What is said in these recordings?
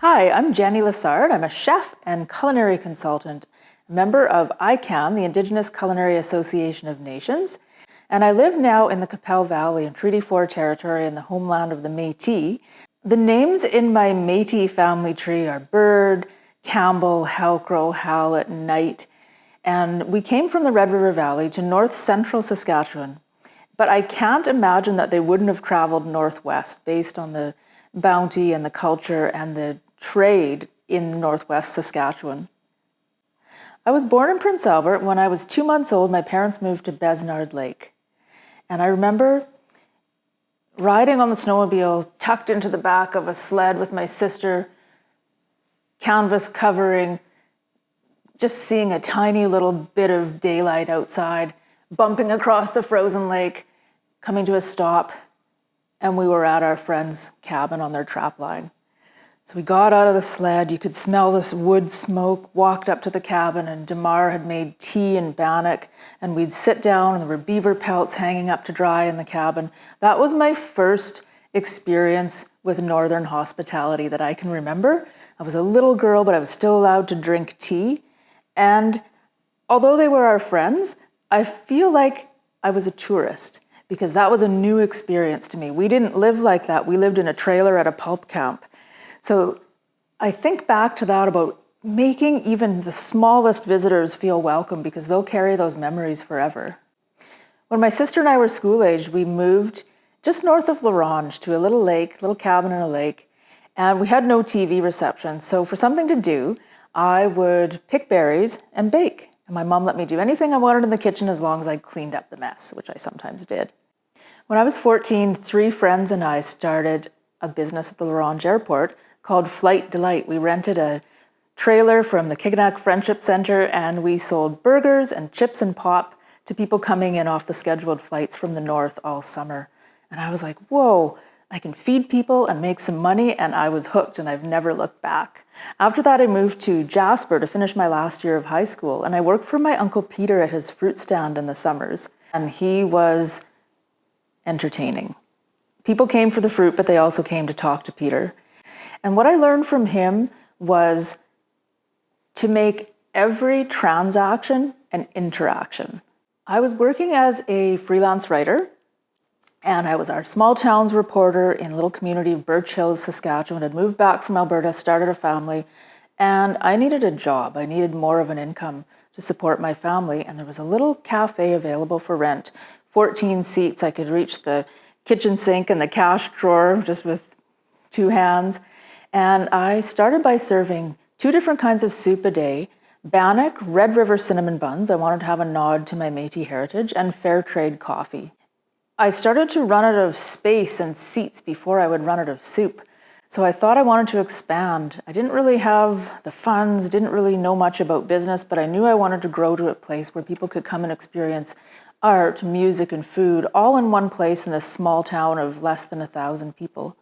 Hi, I'm Jenni Lessard. I'm a chef and culinary consultant, a member of ICANN, the Indigenous Culinary Association of Nations, and I live now in the Qu'Appelle Valley in Treaty 4 territory in the homeland of the Métis. The names in my Métis family tree are Bird, Campbell, Halcrow, Hallett, Knight, and we came from the Red River Valley to north central Saskatchewan. But I can't imagine that they wouldn't have traveled northwest based on the bounty and the culture and the trade in northwest Saskatchewan. I was born in Prince Albert. When I was 2 months old, my parents moved to Besnard Lake. And I remember riding on the snowmobile, tucked into the back of a sled with my sister, canvas covering, just seeing a tiny little bit of daylight outside, bumping across the frozen lake, coming to a stop, and we were at our friend's cabin on their trap line. So we got out of the sled, you could smell this wood smoke, walked up to the cabin, and Damar had made tea and bannock, and we'd sit down, and there were beaver pelts hanging up to dry in the cabin. That was my first experience with northern hospitality that I can remember. I was a little girl, but I was still allowed to drink tea. And although they were our friends, I feel like I was a tourist because that was a new experience to me. We didn't live like that. We lived in a trailer at a pulp camp. So I think back to that about making even the smallest visitors feel welcome because they'll carry those memories forever. When my sister and I were school age, we moved just north of La Ronge to a little lake, little cabin in a lake, and we had no TV reception. So for something to do, I would pick berries and bake. And my mom let me do anything I wanted in the kitchen as long as I cleaned up the mess, which I sometimes did. When I was 14, 3 friends and I started a business at the La Ronge Airport called Flight Delight. We rented a trailer from the Kikanak Friendship Center and we sold burgers and chips and pop to people coming in off the scheduled flights from the north all summer. And I was like, whoa, I can feed people and make some money, and I was hooked and I've never looked back. After that, I moved to Jasper to finish my last year of high school, and I worked for my Uncle Peter at his fruit stand in the summers, and he was entertaining. People came for the fruit, but they also came to talk to Peter. And what I learned from him was to make every transaction an interaction. I was working as a freelance writer, and I was our small towns reporter in a little community of Birch Hills, Saskatchewan. I'd moved back from Alberta, started a family, and I needed a job. I needed more of an income to support my family, and there was a little cafe available for rent, 14 seats. I could reach the kitchen sink and the cash drawer just with 2 hands. And I started by serving 2 different kinds of soup a day, bannock, Red River cinnamon buns. I wanted to have a nod to my Métis heritage, and fair trade coffee. I started to run out of space and seats before I would run out of soup. So I thought I wanted to expand. I didn't really have the funds, didn't really know much about business, but I knew I wanted to grow to a place where people could come and experience art, music, and food all in one place in this small town of less than 1,000 people.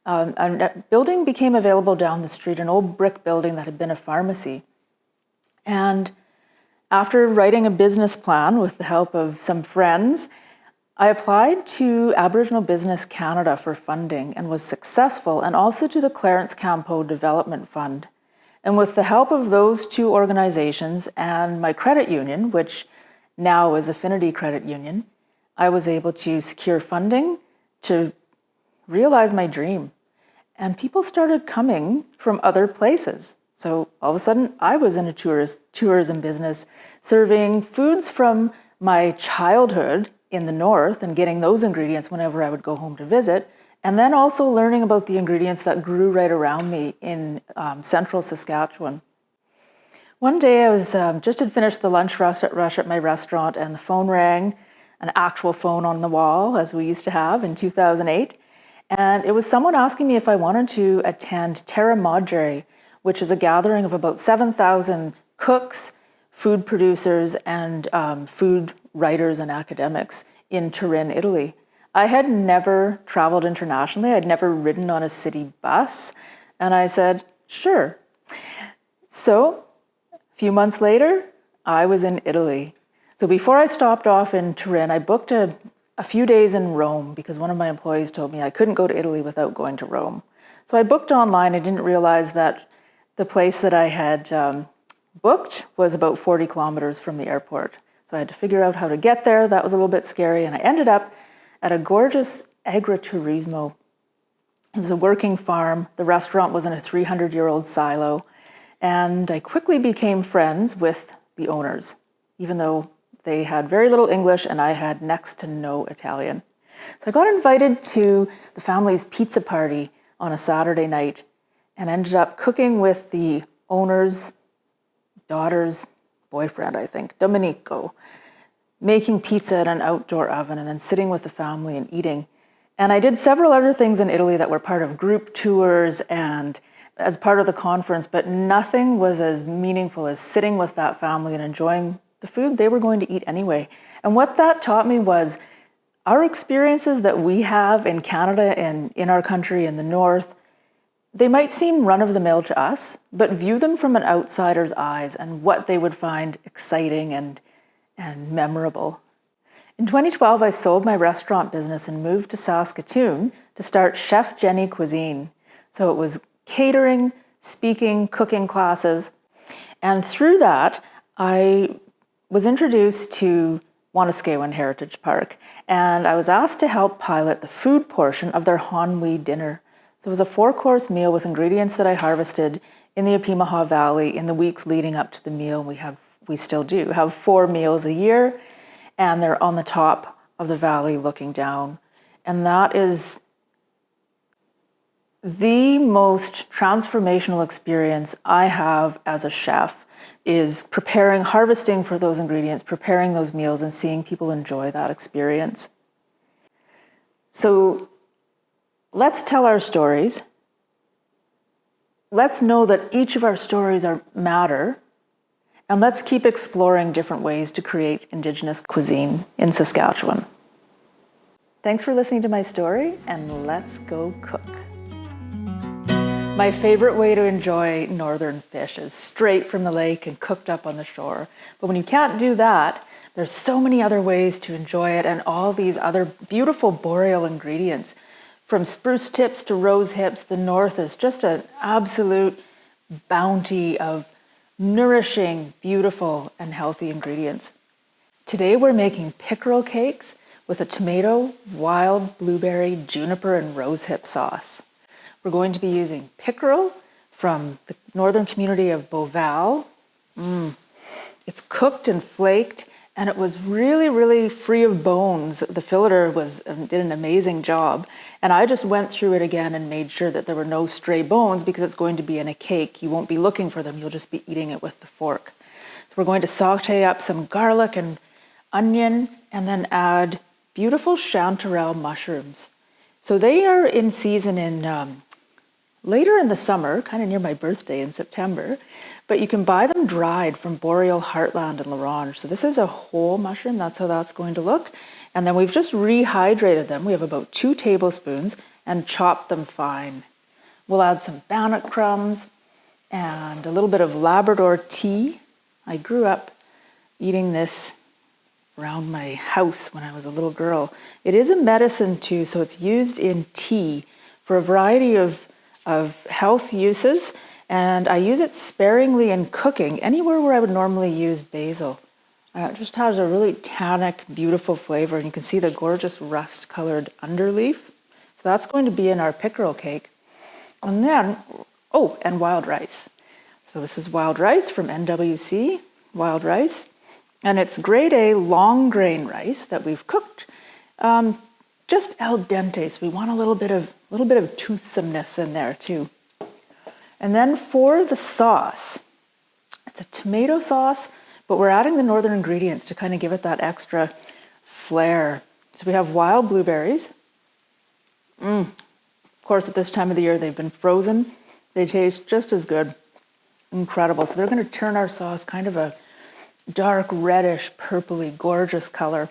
A building became available down the street, an old brick building that had been a pharmacy. And after writing a business plan with the help of some friends, I applied to Aboriginal Business Canada for funding and was successful, and also to the Clarence Campeau Development Fund. And with the help of those 2 organizations and my credit union, which now is Affinity Credit Union, I was able to secure funding to realize my dream. And people started coming from other places. So all of a sudden, I was in a tourism business, serving foods from my childhood in the north and getting those ingredients whenever I would go home to visit, and then also learning about the ingredients that grew right around me in central Saskatchewan. One day I was just had finished the lunch rush at my restaurant, and the phone rang, an actual phone on the wall, as we used to have in 2008. And it was someone asking me if I wanted to attend Terra Madre, which is a gathering of about 7,000 cooks, food producers, and food writers and academics in Turin, Italy. I had never traveled internationally. I'd never ridden on a city bus. And I said, sure. So a few months later, I was in Italy. So before I stopped off in Turin, I booked a a few days in Rome because one of my employees told me I couldn't go to Italy without going to Rome. So I booked online. I didn't realize that the place that I had booked was about 40 kilometers from the airport. So I had to figure out how to get there. That was a little bit scary. And I ended up at a gorgeous agriturismo. It was a working farm. The restaurant was in a 300-year-old silo. And I quickly became friends with the owners, even though they had very little English and I had next to no Italian. So I got invited to the family's pizza party on a Saturday night and ended up cooking with the owner's daughter's boyfriend, I think, Domenico, making pizza in an outdoor oven and then sitting with the family and eating. And I did several other things in Italy that were part of group tours and as part of the conference, but nothing was as meaningful as sitting with that family and enjoying the food they were going to eat anyway. And what that taught me was our experiences that we have in Canada and in our country in the North, they might seem run-of-the-mill to us, but view them from an outsider's eyes and what they would find exciting and memorable. In 2012, I sold my restaurant business and moved to Saskatoon to start Chef Jenni Cuisine. So it was catering, speaking, cooking classes. And through that, I was introduced to Wanuskewin Heritage Park, and I was asked to help pilot the food portion of their Hanwi dinner. So it was a 4-course meal with ingredients that I harvested in the Opeemaha Valley in the weeks leading up to the meal. We still do have 4 meals a year, and they're on the top of the valley looking down. And that is the most transformational experience I have as a chef, is preparing, harvesting for those ingredients, preparing those meals, and seeing people enjoy that experience. So let's tell our stories. Let's know that each of our stories matter, and let's keep exploring different ways to create Indigenous cuisine in Saskatchewan. Thanks for listening to my story, and let's go cook. My favorite way to enjoy northern fish is straight from the lake and cooked up on the shore. But when you can't do that, there's so many other ways to enjoy it and all these other beautiful boreal ingredients. From spruce tips to rosehips, the north is just an absolute bounty of nourishing, beautiful, and healthy ingredients. Today we're making pickerel cakes with a tomato, wild blueberry, juniper, and rosehip sauce. We're going to be using pickerel from the northern community of Beauval. It's cooked and flaked, and it was really, really free of bones. The filleter did an amazing job, and I just went through it again and made sure that there were no stray bones because it's going to be in a cake. You won't be looking for them, you'll just be eating it with the fork. So we're going to saute up some garlic and onion and then add beautiful chanterelle mushrooms. So they are in season in later in the summer, kind of near my birthday in September, but you can buy them dried from Boreal Heartland in La Ronge. So this is a whole mushroom, that's how that's going to look. And then we've just rehydrated them. We have about 2 tablespoons and chopped them fine. We'll add some bannock crumbs and a little bit of Labrador tea. I grew up eating this around my house when I was a little girl. It is a medicine too, so it's used in tea for a variety of health uses, and I use it sparingly in cooking, anywhere where I would normally use basil. It just has a really tannic, beautiful flavor, and you can see the gorgeous rust-colored underleaf. So that's going to be in our pickerel cake. And then, and wild rice. So this is wild rice from NWC, wild rice, and it's grade A long grain rice that we've cooked just al dente. So we want a little bit of toothsomeness in there too. And then for the sauce, it's a tomato sauce, but we're adding the northern ingredients to kind of give it that extra flair. So we have wild blueberries. Of course, at this time of the year, they've been frozen. They taste just as good. Incredible. So they're going to turn our sauce kind of a dark reddish, purpley, gorgeous color.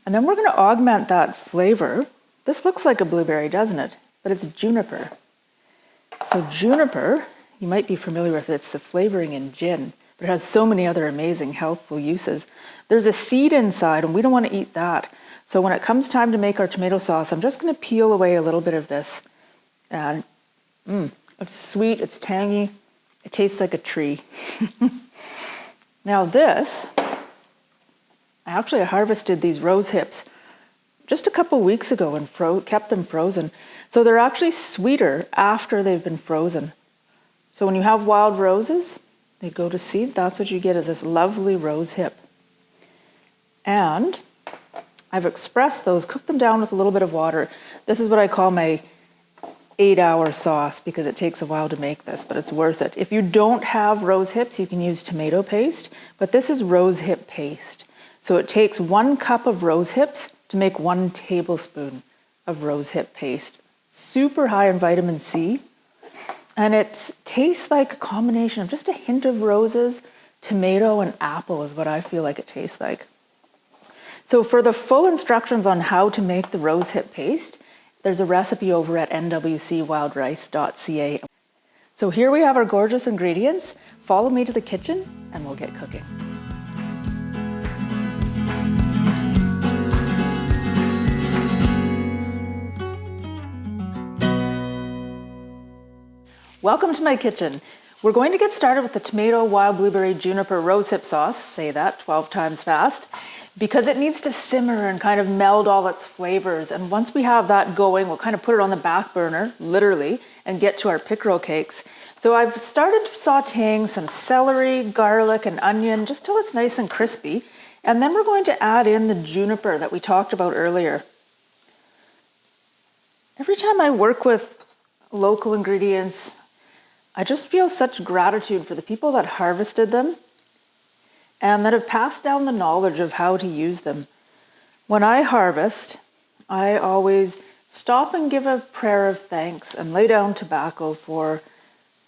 And then we're going to augment that flavor. This looks like a blueberry, doesn't it? But it's juniper. So juniper, you might be familiar with it. It's the flavoring in gin, but it has so many other amazing healthful uses. There's a seed inside, and we don't want to eat that. So when it comes time to make our tomato sauce, I'm just going to peel away a little bit of this. And it's sweet, it's tangy, it tastes like a tree. Now this, I harvested these Rosehips just a couple weeks ago and kept them frozen. So they're actually sweeter after they've been frozen. So when you have wild roses, they go to seed. That's what you get, is this lovely rosehip. And I've expressed those, cooked them down with a little bit of water. This is what I call my 8-hour sauce because it takes a while to make this, but it's worth it. If you don't have rosehips, you can use tomato paste, but this is rosehip paste. So it takes 1 cup of rosehips to make 1 tablespoon of rosehip paste. Super high in vitamin C. And it tastes like a combination of just a hint of roses, tomato, and apple is what I feel like it tastes like. So for the full instructions on how to make the rosehip paste, there's a recipe over at nwcwildrice.ca. So here we have our gorgeous ingredients. Follow me to the kitchen and we'll get cooking. Welcome to my kitchen. We're going to get started with the tomato, wild blueberry, juniper, rosehip sauce, say that 12 times fast, because it needs to simmer and kind of meld all its flavors. And once we have that going, we'll kind of put it on the back burner, literally, and get to our pickerel cakes. So I've started sauteing some celery, garlic, and onion, just till it's nice and crispy. And then we're going to add in the juniper that we talked about earlier. Every time I work with local ingredients, I just feel such gratitude for the people that harvested them and that have passed down the knowledge of how to use them. When I harvest, I always stop and give a prayer of thanks and lay down tobacco for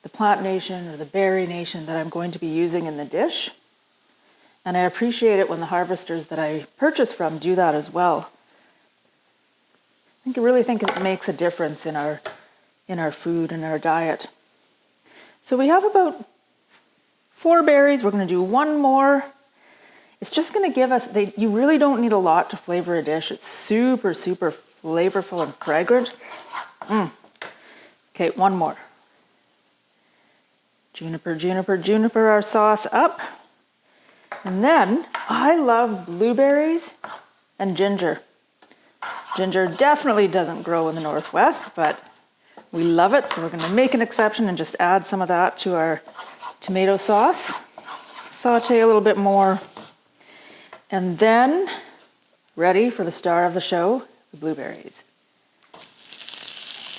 the plant nation or the berry nation that I'm going to be using in the dish. And I appreciate it when the harvesters that I purchase from do that as well. I really think it makes a difference in our food and our diet. So we have about 4 berries. We're going to do 1 more. It's just going to give us, you really don't need a lot to flavor a dish. It's super, super flavorful and fragrant. Okay, 1 more. Juniper, juniper, juniper our sauce up. And then I love blueberries and ginger. Ginger definitely doesn't grow in the Northwest, but we love it, so we're going to make an exception and just add some of that to our tomato sauce. Saute a little bit more. And then, ready for the star of the show, the blueberries.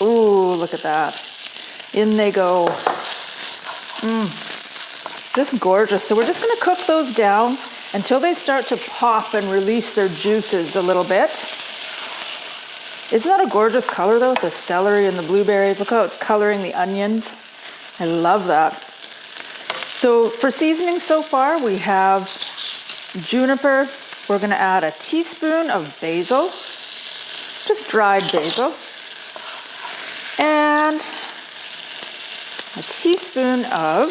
Ooh, look at that. In they go. Just gorgeous. So we're just going to cook those down until they start to pop and release their juices a little bit. Isn't that a gorgeous color though, with the celery and the blueberries? Look how it's coloring the onions. I love that. So for seasoning so far, we have juniper. We're going to add a teaspoon of basil, just dried basil, and a teaspoon of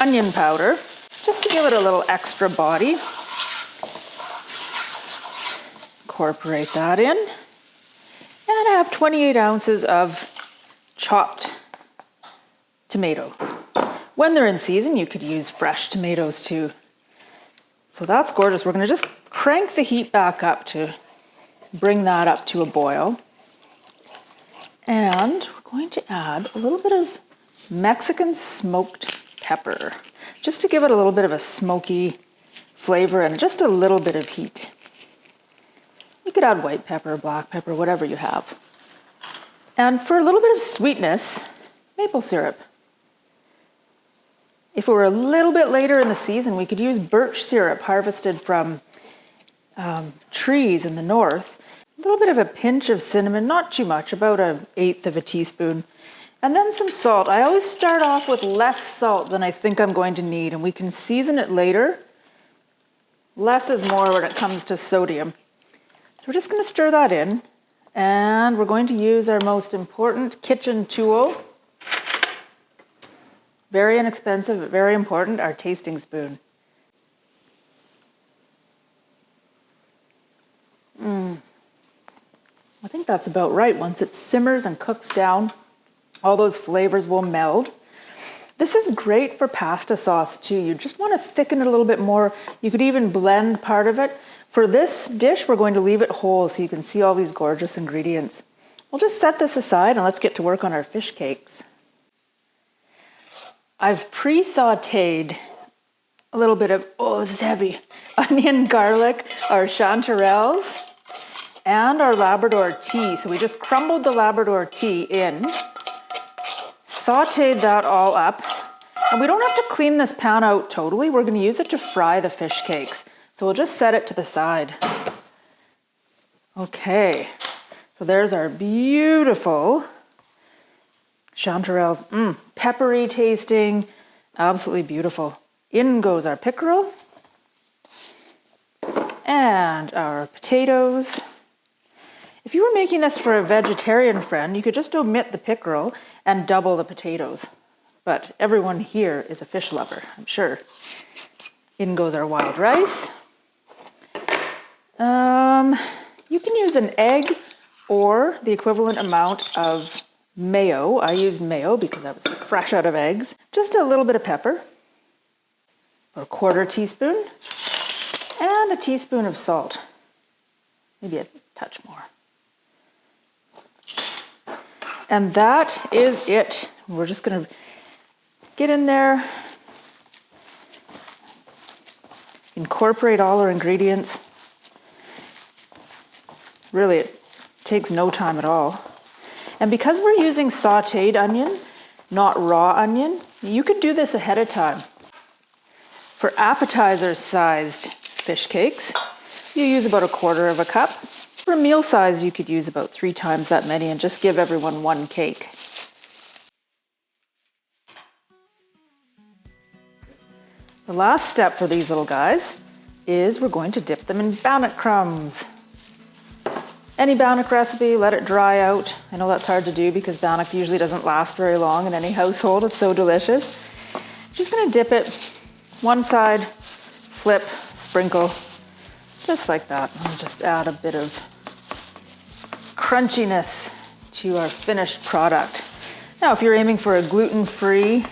onion powder, just to give it a little extra body. Incorporate that in. And I have 28 ounces of chopped tomato. When they're in season, you could use fresh tomatoes too. So that's gorgeous. We're going to just crank the heat back up to bring that up to a boil. And we're going to add a little bit of Mexican smoked pepper, just to give it a little bit of a smoky flavor and just a little bit of heat. You could add white pepper, black pepper, whatever you have. And for a little bit of sweetness, maple syrup. If it were a little bit later in the season, we could use birch syrup harvested from trees in the north. A little bit of a pinch of cinnamon, not too much, about 1/8 of a teaspoon. And then some salt. I always start off with less salt than I think I'm going to need, and we can season it later. Less is more when it comes to sodium. So we're just going to stir that in, and we're going to use our most important kitchen tool. Very inexpensive, but very important, our tasting spoon. I think that's about right. Once it simmers and cooks down, all those flavors will meld. This is great for pasta sauce too. You just want to thicken it a little bit more. You could even blend part of it. For this dish, we're going to leave it whole so you can see all these gorgeous ingredients. We'll just set this aside and let's get to work on our fish cakes. I've pre-sauteed a little bit of, oh, this is heavy, onion, garlic, our chanterelles, and our Labrador tea. So we just crumbled the Labrador tea in, sauteed that all up. And we don't have to clean this pan out totally. We're going to use it to fry the fish cakes. So we'll just set it to the side. Okay, so there's our beautiful chanterelles. Peppery tasting, absolutely beautiful. In goes our pickerel and our potatoes. If you were making this for a vegetarian friend, you could just omit the pickerel and double the potatoes. But everyone here is a fish lover, I'm sure. In goes our wild rice. You can use an egg or the equivalent amount of mayo. I used mayo because I was fresh out of eggs. Just a little bit of pepper, or a 1/4 teaspoon, and a teaspoon of salt. Maybe a touch more. And that is it. We're just gonna get in there, incorporate all our ingredients. Really, it takes no time at all. And because we're using sauteed onion, not raw onion, you could do this ahead of time. For appetizer-sized fish cakes, you use about 1/4 cup. For a meal size, you could use about 3 times that many and just give everyone 1 cake. The last step for these little guys is we're going to dip them in bannock crumbs. Any bannock recipe, let it dry out. I know that's hard to do because bannock usually doesn't last very long in any household. It's so delicious. Just gonna dip it one side, flip, sprinkle, just like that. I'll just add a bit of crunchiness to our finished product. Now, if you're aiming for a gluten-free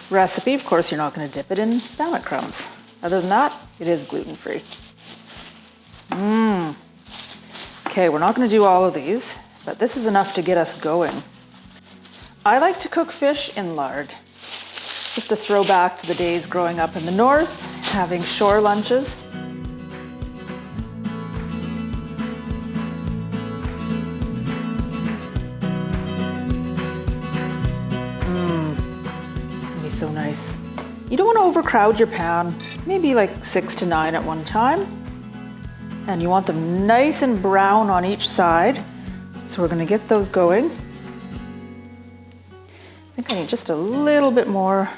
recipe, of course, you're not gonna dip it in bannock crumbs. Other than that, it is gluten-free. Okay, we're not gonna do all of these, but this is enough to get us going. I like to cook fish in lard. Just a throwback to the days growing up in the north, having shore lunches. It'd be so nice. You don't want to overcrowd your pan, maybe like 6 to 9 at one time. And you want them nice and brown on each side. So we're gonna get those going. I think I need just a little bit more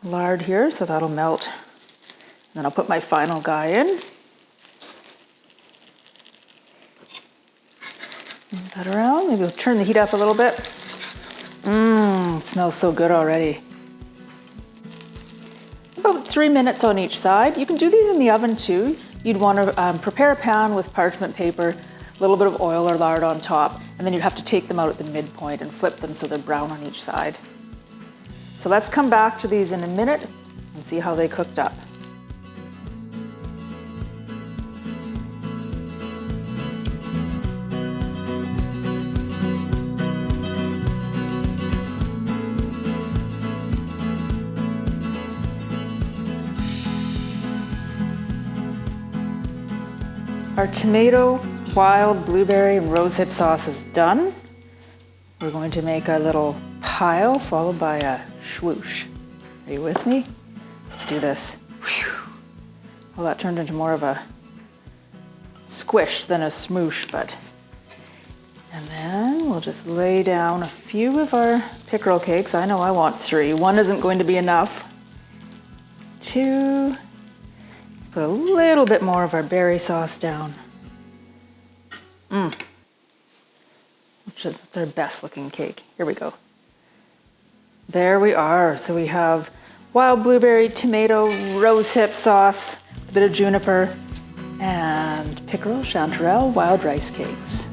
lard here, so that'll melt. And then I'll put my final guy in. Move that around, maybe we'll turn the heat up a little bit. It smells so good already. About 3 minutes on each side. You can do these in the oven too. You'd want to prepare a pan with parchment paper, a little bit of oil or lard on top, and then you'd have to take them out at the midpoint and flip them so they're brown on each side. So let's come back to these in a minute and see how they cooked up. Our tomato, wild blueberry, and rosehip sauce is done. We're going to make a little pile followed by a swoosh. Are you with me? Let's do this. Whew. Well, that turned into more of a squish than a smoosh, but. And then we'll just lay down a few of our pickerel cakes. I know I want 3. 1 isn't going to be enough. 2. Put a little bit more of our berry sauce down. Which is their best looking cake. Here we go. There we are. So we have wild blueberry, tomato, rosehip sauce, a bit of juniper, and and pickerel chanterelle wild rice cakes.